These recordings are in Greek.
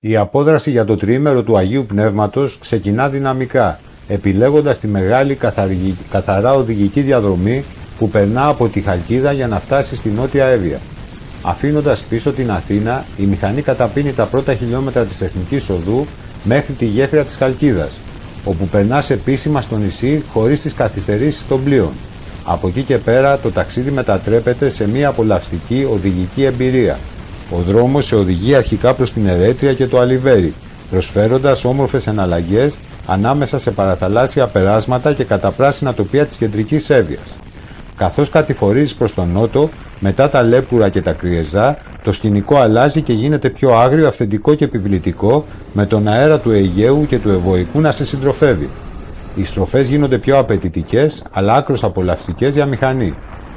Η απόδραση για το τριήμερο του Αγίου Πνεύματος ξεκινά δυναμικά, επιλέγοντας τη μεγάλη καθαρά οδηγική διαδρομή που περνά από τη Χαλκίδα για να φτάσει στη Νότια Εύβοια. Αφήνοντας πίσω την Αθήνα, η μηχανή καταπίνει τα πρώτα χιλιόμετρα της Εθνικής Οδού μέχρι τη γέφυρα της Χαλκίδας, όπου περνάς επίσημα στο νησί χωρίς τις καθυστερήσεις των πλοίων. Από εκεί και πέρα το ταξίδι μετατρέπεται σε μια απολαυστική οδηγική εμπειρία. Ο δρόμος σε οδηγεί αρχικά προς την Ερέτρια και το Αλιβέρι, προσφέροντας όμορφες εναλλαγές ανάμεσα σε παραθαλάσσια περάσματα και καταπράσινα τοπία της κεντρικής Εύβοιας. Καθώς κατηφορίζεις προς τον νότο, μετά τα Λέπουρα και τα Κριεζά, το σκηνικό αλλάζει και γίνεται πιο άγριο, αυθεντικό και επιβλητικό, με τον αέρα του Αιγαίου και του Ευωικού να σε συντροφεύει. Οι στροφές γίνονται πιο απαιτητικές, αλλά άκρως απολαυστικές για μηχανή,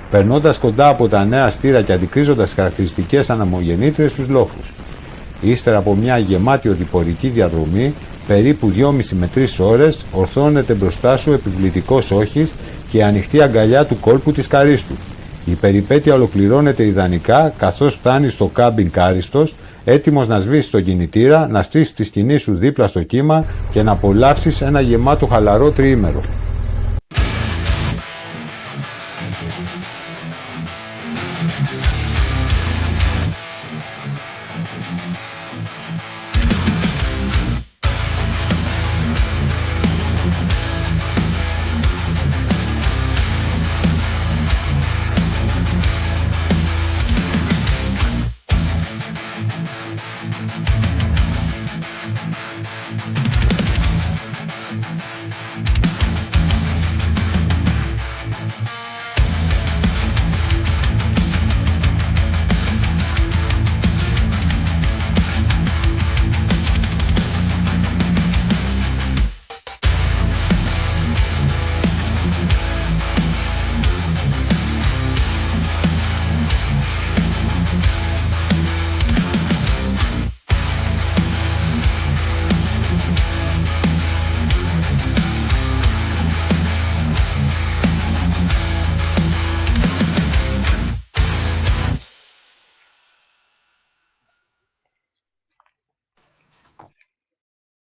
περνώντας κοντά από τα νέα στήρα και αντικρίζοντας χαρακτηριστικές αναμογεννήτριες στους λόφους. Ύστερα από μια γεμάτη οδηπορική διαδρομή, περίπου 2,5 με 3 ώρες, ορθώνεται μπροστά σου επιβλητικός όχης και η ανοιχτή αγκαλιά του κόλπου της Καρίστου. Η περιπέτεια ολοκληρώνεται ιδανικά καθώς φτάνεις στο κάμπιν Κάριστος, έτοιμος να σβήσεις τον κινητήρα, να στήσεις τη σκηνή σου δίπλα στο κύμα και να απολαύσεις ένα γεμάτο χαλαρό τριήμερο.